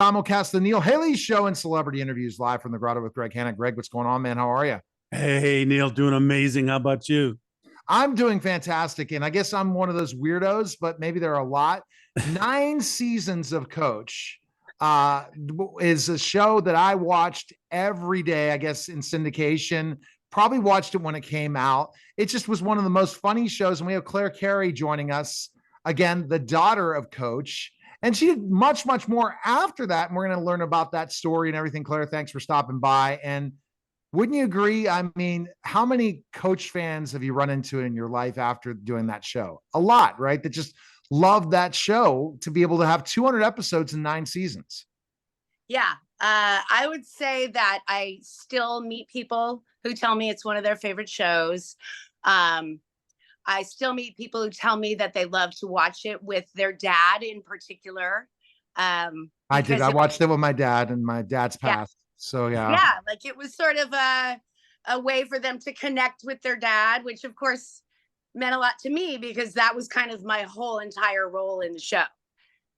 Simulcast the Neil Haley Show and celebrity interviews live from the Grotto with Greg Hanna. Greg, what's going on, man? How are you? Hey, Neil, doing amazing. How about you? I'm doing fantastic. And I guess I'm one of those weirdos, but maybe there are a lot. 9 seasons of Coach is a show that I watched every day, I guess, in syndication. Probably watched it when it came out. It just was one of the most funny shows. And we have Clare Carey joining us again, the daughter of Coach. And she did much, much more after that. And we're going to learn about that story and everything. Clare, thanks for stopping by. And wouldn't you agree? I mean, how many Coach fans have you run into in your life after doing that show? A lot, right? That just loved that show to be able to have 200 episodes in 9 seasons. Yeah. I would say that I still meet people who tell me it's one of their favorite shows. I still meet people who tell me that they love to watch it with their dad in particular. I did. I watched it with my dad, and my dad's passed. Yeah. So yeah, like it was sort of a way for them to connect with their dad, which of course meant a lot to me because that was kind of my whole entire role in the show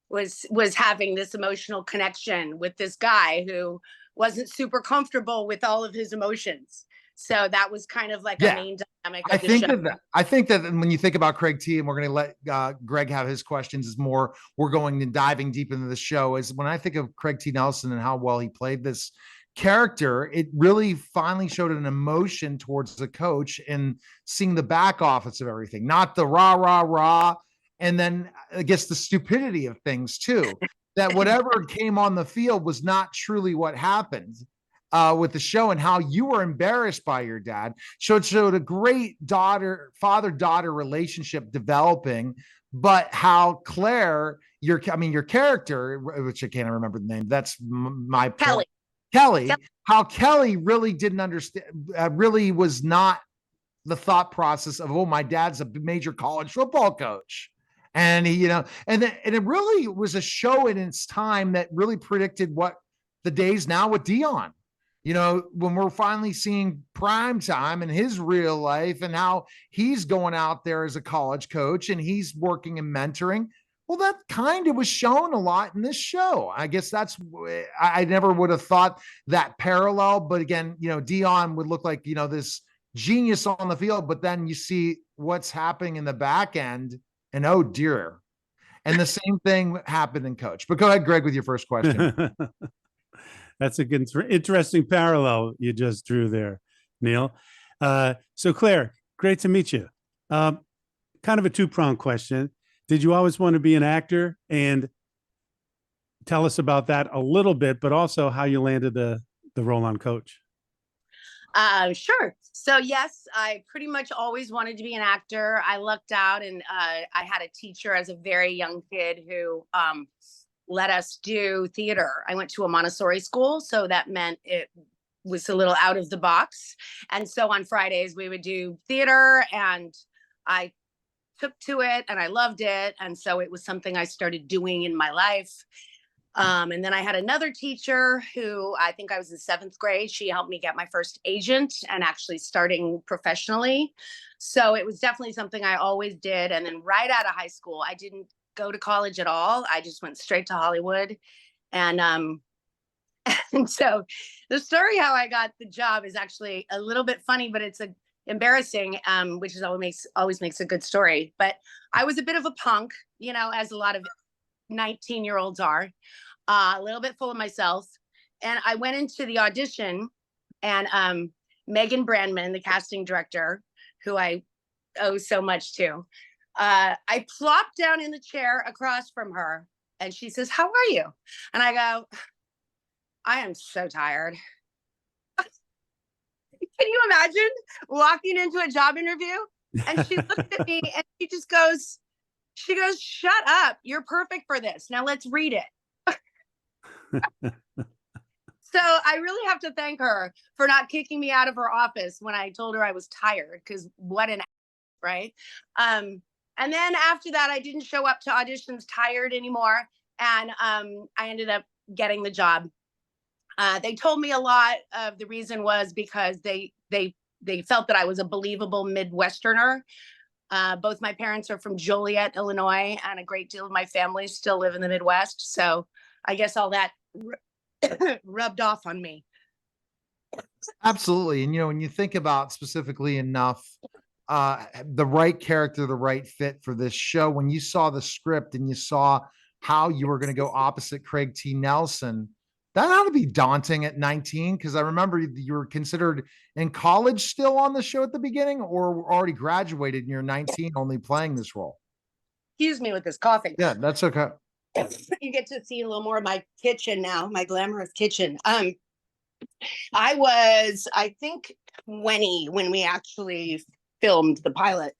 was having this emotional connection with this guy who wasn't super comfortable with all of his emotions. So that was kind of like a main dynamic of the show. I think that when you think about Craig T, and we're going to let Greg have his questions, is more we're going and diving deep into the show. Is when I think of Craig T. Nelson and how well he played this character, it really finally showed an emotion towards the coach and seeing the back office of everything, not the rah, rah, rah. And then I guess the stupidity of things too, that whatever came on the field was not truly what happened. With the show and how you were embarrassed by your dad showed a great father-daughter relationship developing, but how Claire, your character, which I can't remember the name. That's my Kelly. How Kelly really didn't understand, really was not the thought process of, oh, my dad's a major college football coach. And he, and it really was a show in its time that really predicted what the days now with Dion. When we're finally seeing prime time in his real life and how he's going out there as a college coach and he's working and mentoring. Well, that kind of was shown a lot in this show. I guess I never would have thought that parallel, but again, Dion would look like, this genius on the field, but then you see what's happening in the back end and oh dear. And the same thing happened in Coach, but go ahead, Greg, with your first question. That's a good, interesting parallel you just drew there, Neil. So Claire, great to meet you. Kind of a two-pronged question. Did you always want to be an actor? And tell us about that a little bit, but also how you landed the role on Coach. Sure. So yes, I pretty much always wanted to be an actor. I lucked out and I had a teacher as a very young kid who let us do theater. I went to a Montessori school, so that meant it was a little out of the box. And so on Fridays we would do theater and I took to it and I loved it. And so it was something I started doing in my life. And then I had another teacher who I think I was in 7th grade. She helped me get my first agent and actually starting professionally. So it was definitely something I always did. And then right out of high school, I didn't go to college at all. I just went straight to Hollywood. And so the story how I got the job is actually a little bit funny, but it's embarrassing, which is always makes a good story. But I was a bit of a punk, as a lot of 19-year-olds are, a little bit full of myself. And I went into the audition and Megan Brandman, the casting director, who I owe so much to, I plopped down in the chair across from her and she says, "How are you?" And I go, "I am so tired." Can you imagine walking into a job interview? And she looked at me and she goes, "Shut up. You're perfect for this. Now let's read it." So I really have to thank her for not kicking me out of her office when I told her I was tired, because what an right. And then after that, I didn't show up to auditions tired anymore. And I ended up getting the job. They told me a lot of the reason was because they felt that I was a believable Midwesterner. Both my parents are from Joliet, Illinois, and a great deal of my family still live in the Midwest. So I guess all that rubbed off on me. Absolutely. And, when you think about specifically enough, the right character, the right fit for this show, when you saw the script and you saw how you were going to go opposite Craig T. Nelson, that ought to be daunting at 19. Cause I remember you were considered in college still on the show at the beginning, or already graduated and you're 19 only playing this role. Excuse me with this coughing. Yeah, that's okay. You get to see a little more of my kitchen now, my glamorous kitchen. I was, I think, 20 when we actually filmed the pilot.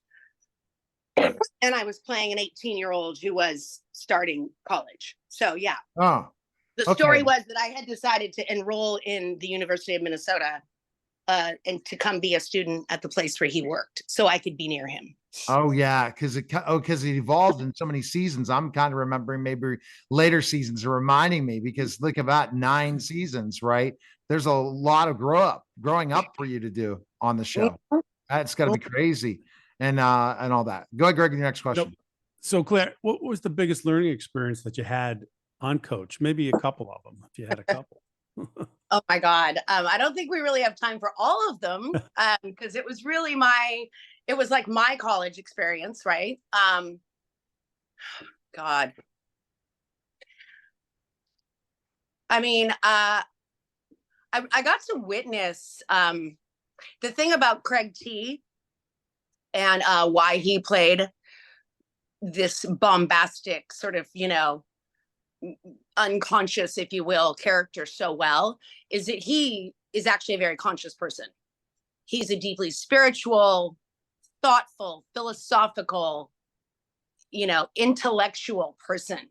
And I was playing an 18-year-old who was starting college. So yeah. Oh, the story was that I had decided to enroll in the University of Minnesota and to come be a student at the place where he worked so I could be near him. Oh yeah, because it evolved in so many seasons. I'm kind of remembering maybe later seasons are reminding me, because look, about 9 seasons, right? There's a lot of growing up for you to do on the show. That's got to be crazy, and all that. Go ahead, Greg. Your next question. So Claire, what was the biggest learning experience that you had on Coach? Maybe a couple of them, if you had a couple. Oh my God. I don't think we really have time for all of them because it was really it was like my college experience, right? God. I mean, I got to witness the thing about Craig T. and why he played this bombastic sort of, unconscious, if you will, character so well, is that he is actually a very conscious person. He's a deeply spiritual, thoughtful, philosophical, intellectual person,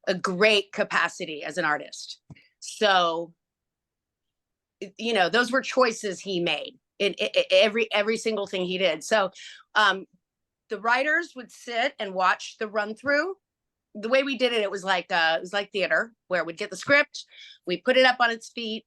a great capacity as an artist. So, those were choices he made in every single thing he did. So the writers would sit and watch the run through. The way we did it, it was like theater, where we'd get the script, we put it up on its feet,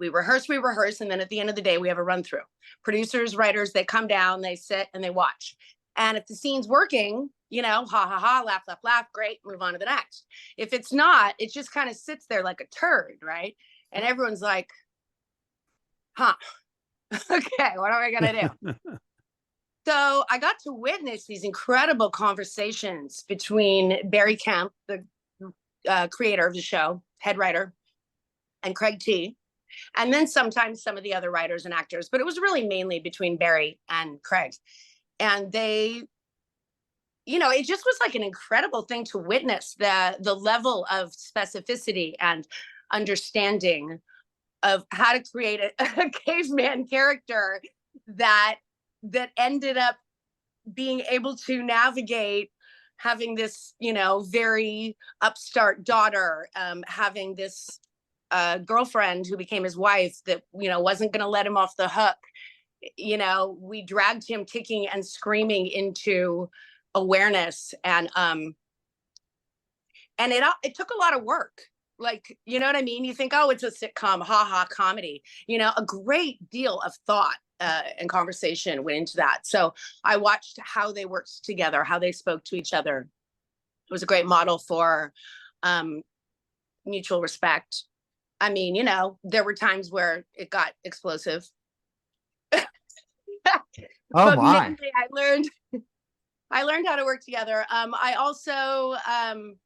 we rehearse, and then at the end of the day, we have a run through. Producers, writers, they come down, they sit and they watch. And if the scene's working, ha ha ha, laugh, laugh, laugh, great, move on to the next. If it's not, it just kind of sits there like a turd, right? And everyone's like, huh, okay, what am I gonna do? So I got to witness these incredible conversations between Barry Kemp, the creator of the show, head writer, and Craig T. And then sometimes some of the other writers and actors, but it was really mainly between Barry and Craig. And they, it just was like an incredible thing to witness, the level of specificity and understanding of how to create a caveman character that ended up being able to navigate having this, very upstart daughter, having this girlfriend who became his wife that, wasn't going to let him off the hook. We dragged him kicking and screaming into awareness, and it took a lot of work. Like, you know what I mean? You think, oh, it's a sitcom, ha comedy, a great deal of thought and conversation went into that. So I watched how they worked together, how they spoke to each other. It was a great model for mutual respect. I mean, there were times where it got explosive. Oh my! I learned how to work together. I also, I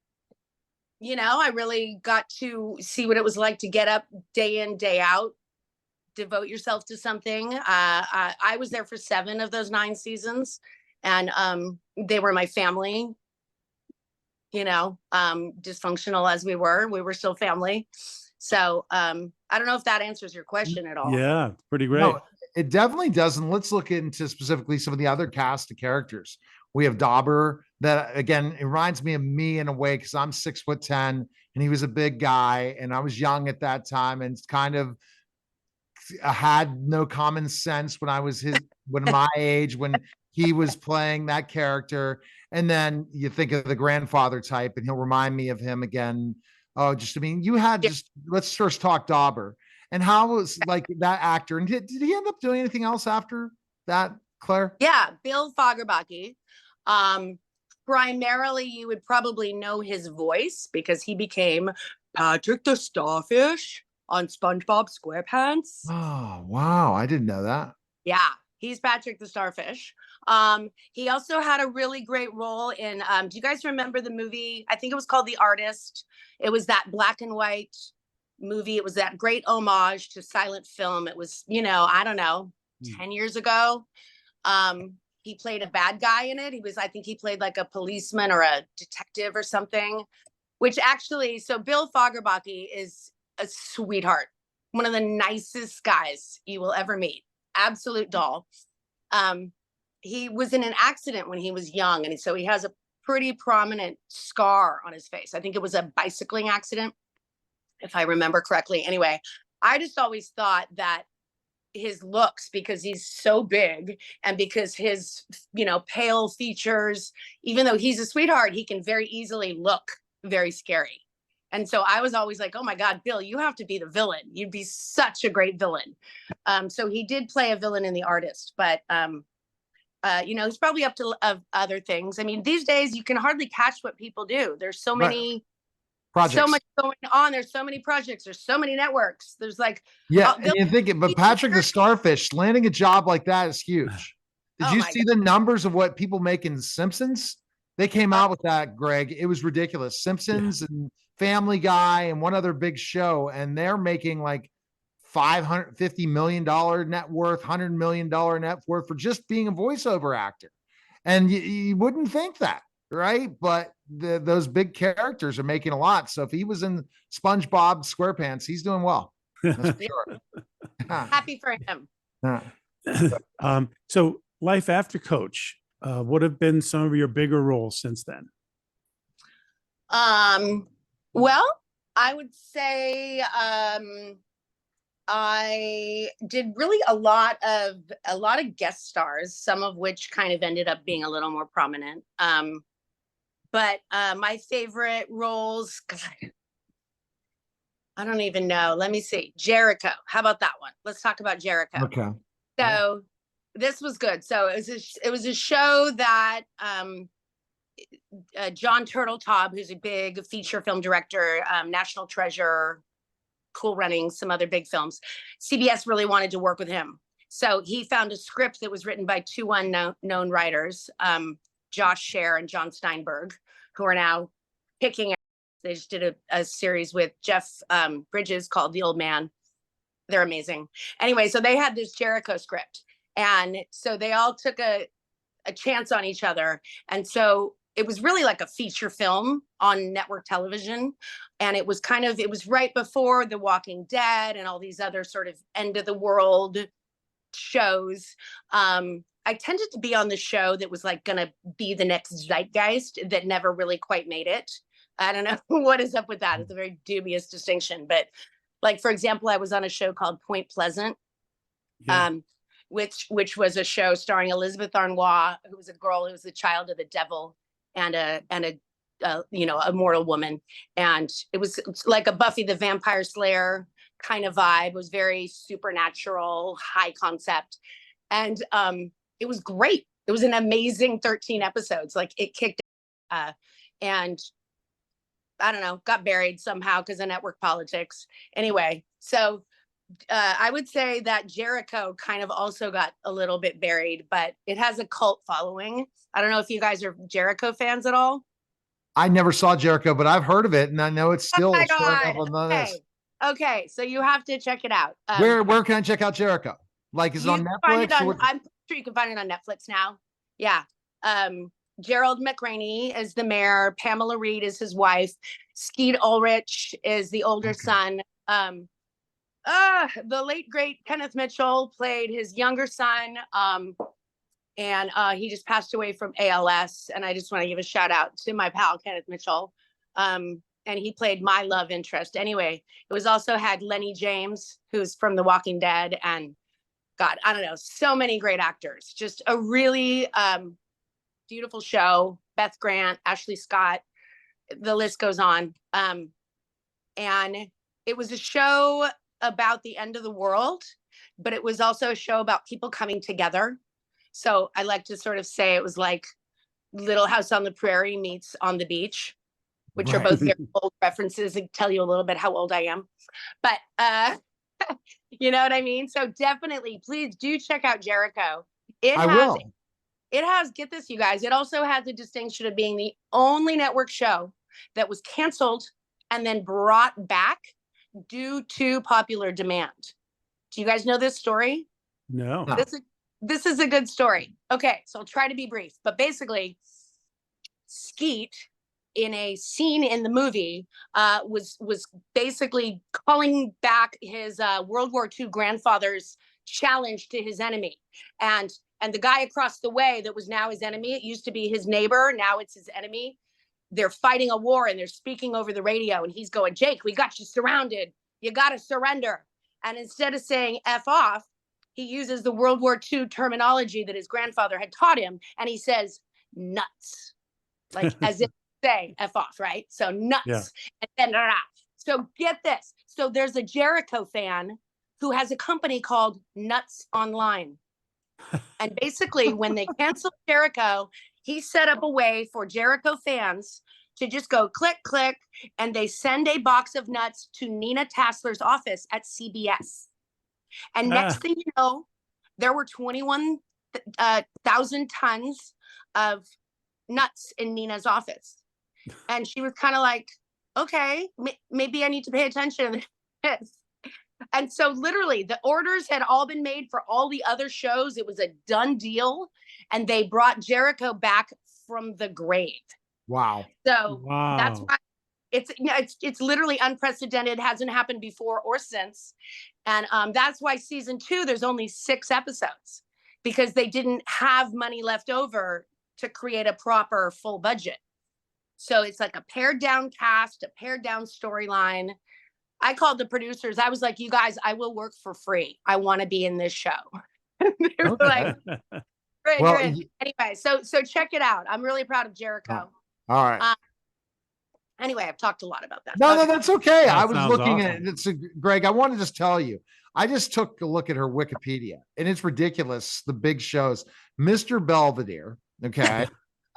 really got to see what it was like to get up day in, day out, devote yourself to something. I was there for 7 of those 9 seasons, and they were my family. Dysfunctional as we were still family. So I don't know if that answers your question at all. Yeah, pretty great. No, it definitely does. And let's look into specifically some of the other cast of characters. We have Dauber, that again, it reminds me of me in a way, because I'm 6'10" and he was a big guy, and I was young at that time, and kind of had no common sense when I was my age, when he was playing that character. And then you think of the grandfather type, and he'll remind me of him again. Oh, let's first talk Dauber. And how was like that actor? And did he end up doing anything else after that, Claire? Yeah, Bill Fagerbakke. Primarily, you would probably know his voice because he became Patrick the Starfish on SpongeBob SquarePants. Oh, wow. I didn't know that. Yeah, he's Patrick the Starfish. He also had a really great role in, do you guys remember the movie? I think it was called The Artist. It was that black and white movie. It was that great homage to silent film. It was, I don't know, 10 years ago. He played a bad guy in it. I think he played like a policeman or a detective or something, which actually, so Bill Fagerbaki is a sweetheart, one of the nicest guys you will ever meet. Absolute doll. He was in an accident when he was young, and so he has a pretty prominent scar on his face. I think it was a bicycling accident, if I remember correctly. Anyway, I just always thought that his looks, because he's so big and because his, pale features, even though he's a sweetheart, he can very easily look very scary. And so I was always like, oh my God, Bill, you have to be the villain. You'd be such a great villain. So he did play a villain in The Artist, but, he's probably up to other things. I mean, these days you can hardly catch what people do. There's so many projects. So much going on. There's so many projects. There's so many networks. There's like, and you think it, but Patrick the Starfish landing a job like that is huge. Did you see the numbers of what people make in Simpsons? They came out with that, Greg. It was ridiculous. Simpsons and Family Guy and one other big show, and they're making like $550 million net worth, $100 million net worth for just being a voiceover actor. And you wouldn't think that, right? But those big characters are making a lot. So if he was in SpongeBob SquarePants, he's doing well. That's for sure. Happy for him. So life after Coach, what have been some of your bigger roles since then? Well, I would say I did really a lot of guest stars, some of which kind of ended up being a little more prominent. But my favorite roles, God, I don't even know. Let me see. Jericho. How about that one? Let's talk about Jericho. Okay. So this was good. So it was a show that John Turteltaub, who's a big feature film director, National Treasure, Cool Runnings, some other big films. CBS really wanted to work with him. So he found a script that was written by two unknown writers, Josh Scher and John Steinberg, who are now picking. They just did a series with Jeff Bridges called The Old Man. They're amazing. Anyway, so they had this Jericho script. And so they all took a chance on each other. And so it was really like a feature film on network television. And it was right before The Walking Dead and all these other sort of end of the world shows. I tended to be on the show that was like going to be the next zeitgeist that never really quite made it. I don't know what is up with that. It's a very dubious distinction. But like, for example, I was on a show called Point Pleasant, which was a show starring Elizabeth Arnois, who was a girl who was the child of the devil and a mortal woman. And it was like a Buffy the Vampire Slayer kind of vibe. It was very supernatural, high concept. And it was great. It was an amazing 13 episodes. Like it kicked and I don't know, got buried somehow because of network politics. Anyway, so I would say that Jericho kind of also got a little bit buried, but it has a cult following. I don't know if you guys are Jericho fans at all. I never saw Jericho, but I've heard of it, and I know it's still showing up on this. Okay, so you have to check it out. Where can I check out Jericho? Like, is it on Netflix? I'm sure you can find it on Netflix now. Yeah. Gerald McRaney is the mayor. Pamela Reed is his wife. Skeet Ulrich is the older son. The late great Kenneth Mitchell played his younger son. And he just passed away from ALS. And I just want to give a shout out to my pal, Kenneth Mitchell. And he played my love interest. Anyway, it was also had Lenny James, who's from The Walking Dead. And God, I don't know, so many great actors. Just a really beautiful show. Beth Grant, Ashley Scott, the list goes on. And it was a show about the end of the world, but it was also a show about people coming together. So I like to sort of say it was like Little House on the Prairie meets On the Beach. which are both very old references and tell you a little bit how old I am. But you know what I mean? So definitely, please do check out Jericho. I will. It has, get this, you guys, it also has the distinction of being the only network show that was canceled and then brought back due to popular demand. Do you guys know this story? No. This is a good story. Okay, so I'll try to be brief. But basically, Skeet, in a scene in the movie, was basically calling back his World War II grandfather's challenge to his enemy. And the guy across the way that was now his enemy, it used to be his neighbor, now it's his enemy. They're fighting a war and they're speaking over the radio, and he's going, Jake, we got you surrounded. You got to surrender. And instead of saying F off, he uses the World War II terminology that his grandfather had taught him. And he says, nuts, like as if to say F off, right? So nuts. Yeah. And then, so get this. So there's a Jericho fan who has a company called Nuts Online. And basically, when they canceled Jericho, he set up a way for Jericho fans to just go click, click, and they send a box of nuts to Nina Tassler's office at CBS. And next thing you know, there were 21,000 tons of nuts in Nina's office. And she was kind of like, okay, maybe I need to pay attention to this. And so literally the orders had all been made for all the other shows. It was a done deal. And they brought Jericho back from the grave. Wow. So that's why it's literally unprecedented. Hasn't happened before or since. And that's why season 2, there's only 6 episodes, because they didn't have money left over to create a proper full budget. So it's like a pared down cast, a pared down storyline. I called the producers. I was like, you guys, I will work for free. I want to be in this show. They were like, great, well, great. Anyway, so check it out. I'm really proud of Jericho. All right. Anyway, I've talked a lot about that. No, that's okay. That I was looking awesome. at it. Greg, I want to just tell you, I just took a look at her Wikipedia, and it's ridiculous. The big shows, Mr. Belvedere. Okay.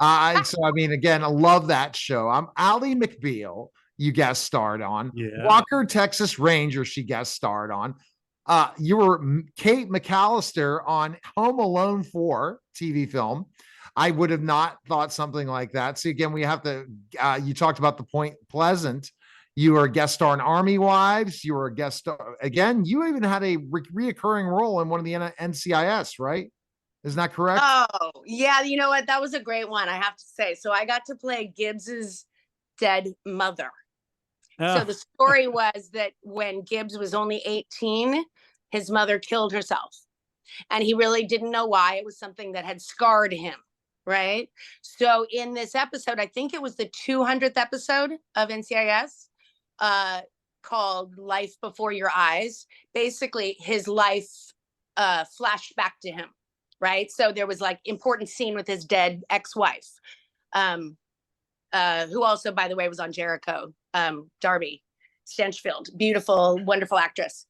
So, I mean, again, I love that show. I'm Ally McBeal. You guest starred on. Walker, Texas Ranger. She guest starred on. You were Kate McAllister on Home Alone 4 TV film. I would have not thought something like that. So again, we have to, you talked about the Point Pleasant. You were a guest star in Army Wives. You were a guest star. Again, you even had a reoccurring role in one of the NCIS, right? Isn't that correct? Oh, yeah. You know what? That was a great one, I have to say. So I got to play Gibbs's dead mother. So the story was that when Gibbs was only 18, his mother killed herself. And he really didn't know why. It was something that had scarred him. Right. So in this episode, I think it was the 200th episode of NCIS, called Life Before Your Eyes. Basically, his life flashed back to him. Right. So there was like important scene with his dead ex-wife, who also, by the way, was on Jericho, Darby Stanchfield, beautiful, wonderful actress.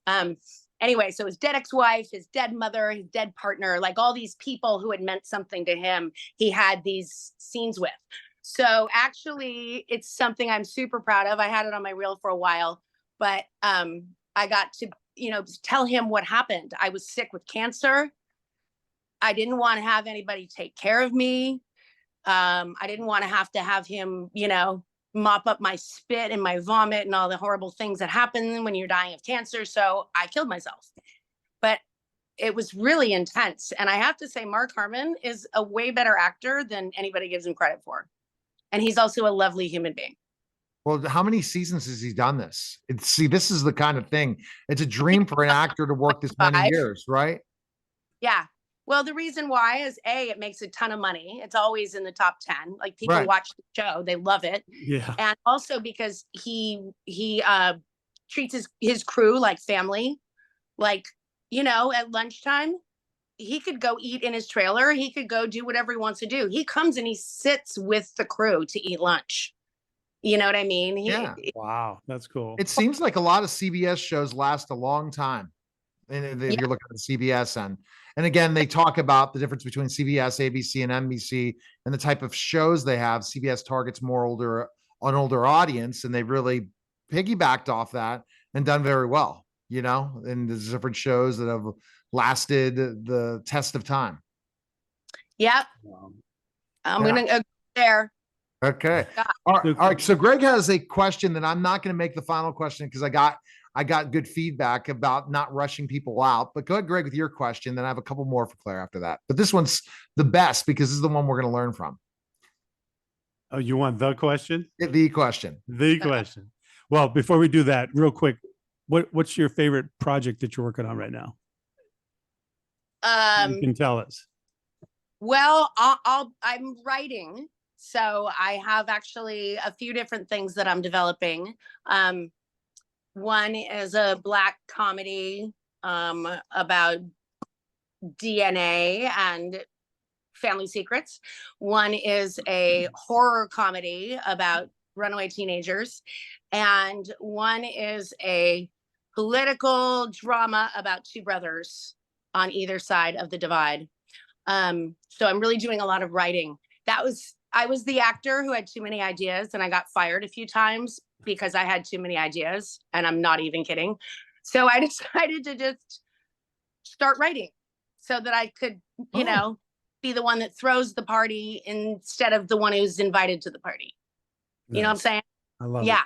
Anyway, so his dead ex-wife, his dead mother, his dead partner, like all these people who had meant something to him, he had these scenes with. So actually, it's something I'm super proud of. I had it on my reel for a while, but I got to, tell him what happened. I was sick with cancer. I didn't want to have anybody take care of me. I didn't want to have him, mop up my spit and my vomit and all the horrible things that happen when you're dying of cancer. So I killed myself. But it was really intense. And I have to say, Mark Harmon is a way better actor than anybody gives him credit for. And he's also a lovely human being. Well, how many seasons has he done this? See, this is the kind of thing. It's a dream for an actor to work this many years, right? Yeah. Well, the reason why is it makes a ton of money. It's always in the top 10. Like people watch the show, they love it. Yeah. And also because he treats his crew like family. Like, at lunchtime, he could go eat in his trailer. He could go do whatever he wants to do. He comes and he sits with the crew to eat lunch. You know what I mean? Wow. That's cool. It seems like a lot of CBS shows last a long time. And if you're looking at the CBS end. And again, they talk about the difference between CBS, ABC, and NBC and the type of shows they have. CBS targets more an older audience, and they really piggybacked off that and done very well, you know, and there's different shows that have lasted the test of time. Yep. I'm Yeah. going to go there. Okay. Yeah. All right. So Greg has a question that I'm not going to make the final question because I got good feedback about not rushing people out. But go ahead, Greg, with your question. Then I have a couple more for Claire after that. But this one's the best because this is the one we're going to learn from. Oh, you want the question? The question. The question. Well, before we do that, real quick, what's your favorite project that you're working on right now? You can tell us. Well, I'm writing. So I have actually a few different things that I'm developing. One is a Black comedy about DNA and family secrets. One is a horror comedy about runaway teenagers. And one is a political drama about two brothers on either side of the divide. So I'm really doing a lot of writing. I was the actor who had too many ideas, and I got fired a few times because I had too many ideas, and I'm not even kidding. So I decided to just start writing so that I could, you know, be the one that throws the party instead of the one who's invited to the party. You know what I'm saying? I love it. Yeah.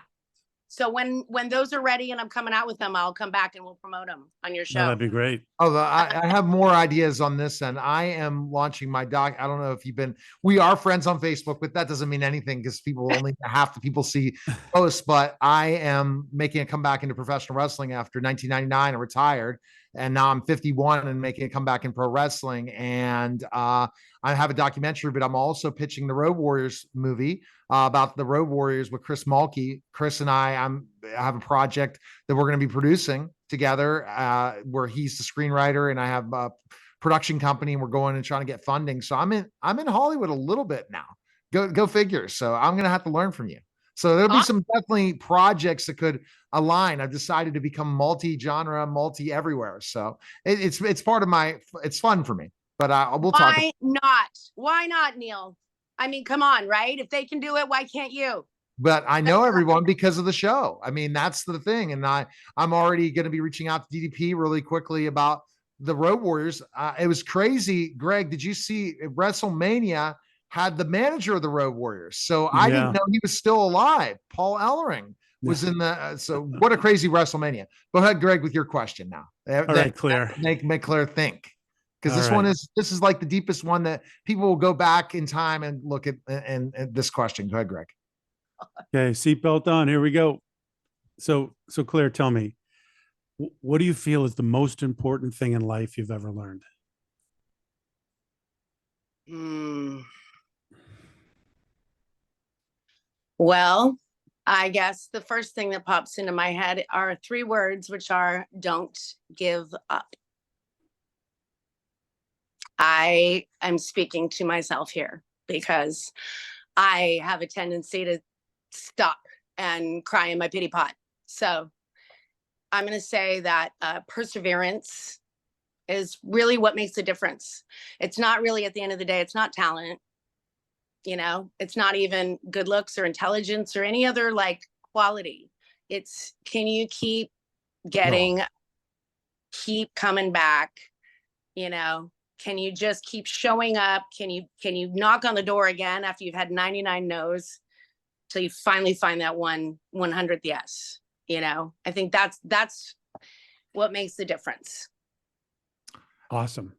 So when those are ready and I'm coming out with them, I'll come back and we'll promote them on your show. No, that'd be great. Oh, I have more ideas on this, and I am launching my doc. I don't know if we are friends on Facebook, but that doesn't mean anything because only half the people see posts. But I am making a comeback into professional wrestling after 1999. I retired, and now I'm 51 and making a comeback in pro wrestling. And I have a documentary, but I'm also pitching the Road Warriors movie about the Road Warriors with Chris Mulkey. Chris and I have a project that we're going to be producing together where he's the screenwriter and I have a production company, and we're going and trying to get funding. So I'm in Hollywood a little bit now. Go figure. So I'm going to have to learn from you. So there'll be some definitely projects that could align. I've decided to become multi-genre, multi-everywhere. So it's part of it's fun for me, but we'll talk. Why not, Neil? I mean, come on, right? If they can do it, why can't you? But I know everyone because of the show. I mean, that's the thing. And I'm already going to be reaching out to DDP really quickly about the Road Warriors. It was crazy. Greg, did you see WrestleMania had the manager of the Road Warriors? So I didn't know he was still alive. Paul Ellering was in the, so what a crazy WrestleMania. Go ahead, Greg, with your question now. All right, Claire. Make Claire think. Because this is like the deepest one that people will go back in time and look at and this question. Go ahead, Greg. Okay, seatbelt on. Here we go. So Claire, tell me, what do you feel is the most important thing in life you've ever learned? Well, I guess the first thing that pops into my head are 3 words, which are don't give up. I am speaking to myself here because I have a tendency to stop and cry in my pity pot. So I'm going to say that perseverance is really what makes a difference. It's not really, at the end of the day, it's not talent. You know, it's not even good looks or intelligence or any other like quality. It's, can you keep keep coming back? You know, can you just keep showing up? Can you knock on the door again after you've had 99 no's till you finally find that 100th yes? You know, I think that's what makes the difference. Awesome.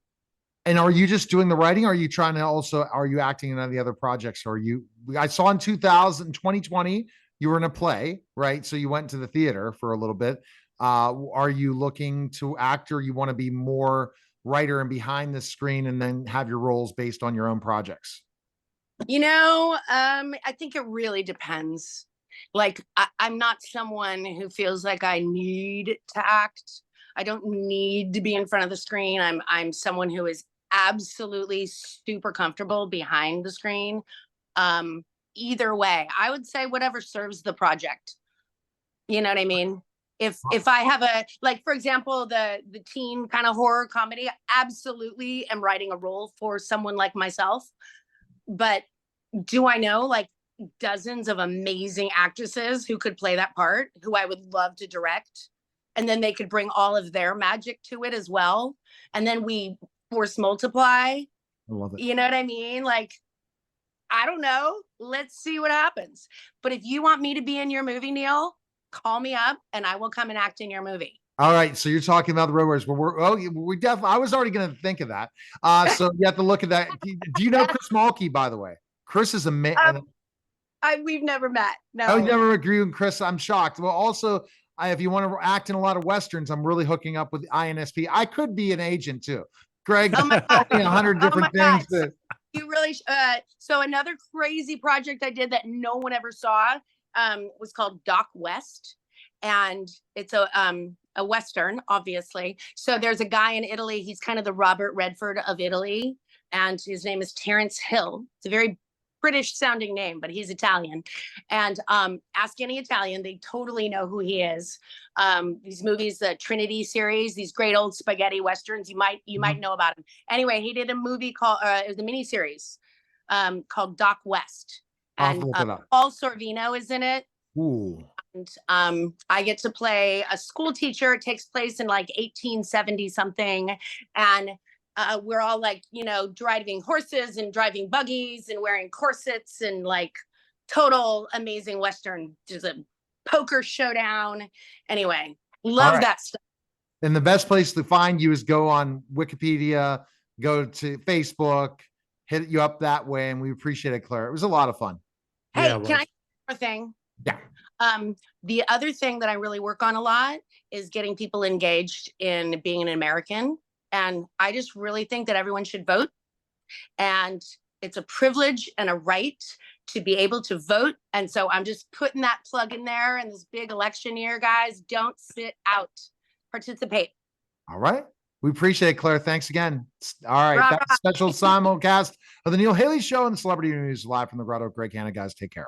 And are you just doing the writing? Or are you trying to are you acting in any other projects? Or I saw in 2020, you were in a play, right? So you went to the theater for a little bit. Are you looking to act, or you want to be more writer and behind the screen and then have your roles based on your own projects? You know, I think it really depends. Like, I'm not someone who feels like I need to act. I don't need to be in front of the screen. I'm someone who is absolutely super comfortable behind the screen. Either way, I would say whatever serves the project. You know what I mean? If I have like, for example, the teen kind of horror comedy, I absolutely am writing a role for someone like myself. But do I know, like, dozens of amazing actresses who could play that part, who I would love to direct. And then they could bring all of their magic to it as well. And then we force multiply. I love it. You know what I mean? Like, I don't know. Let's see what happens. But if you want me to be in your movie, Neil, call me up and I will come and act in your movie. All right. So you're talking about the Road Warriors. Well, we definitely, I was already going to think of that. So you have to look at that. Do you know Chris Mulkey, by the way? Chris is amazing. We've never met. No. I would never agree with Chris. I'm shocked. Well, also, if you want to act in a lot of Westerns, I'm really hooking up with INSP. I could be an agent too. Greg, Oh my God. 100 different things. You really, so another crazy project I did that no one ever saw was called Doc West. And it's a Western, obviously. So there's a guy in Italy. He's kind of the Robert Redford of Italy. And his name is Terrence Hill. It's a very British sounding name, but he's Italian. And ask any Italian, they totally know who he is. These movies, the Trinity series, these great old spaghetti Westerns, you might know about him. Anyway, he did a movie called, it was a miniseries called Doc West. And Paul Sorvino is in it. Ooh. And I get to play a school teacher. It takes place in like 1870 something. And we're all like, driving horses and driving buggies and wearing corsets and like total amazing Western. There's a poker showdown. Anyway, love that stuff. And the best place to find you is go on Wikipedia, go to Facebook, hit you up that way. And we appreciate it, Claire. It was a lot of fun. Hey, can I say one more thing? Yeah. The other thing that I really work on a lot is getting people engaged in being an American. And I just really think that everyone should vote. And it's a privilege and a right to be able to vote. And so I'm just putting that plug in there in this big election year, guys. Don't sit out. Participate. All right. We appreciate it, Claire. Thanks again. All right. That's a special simulcast of the Neil Haley Show and the Celebrity News live from the Grotto. Greg Hanna, guys. Take care.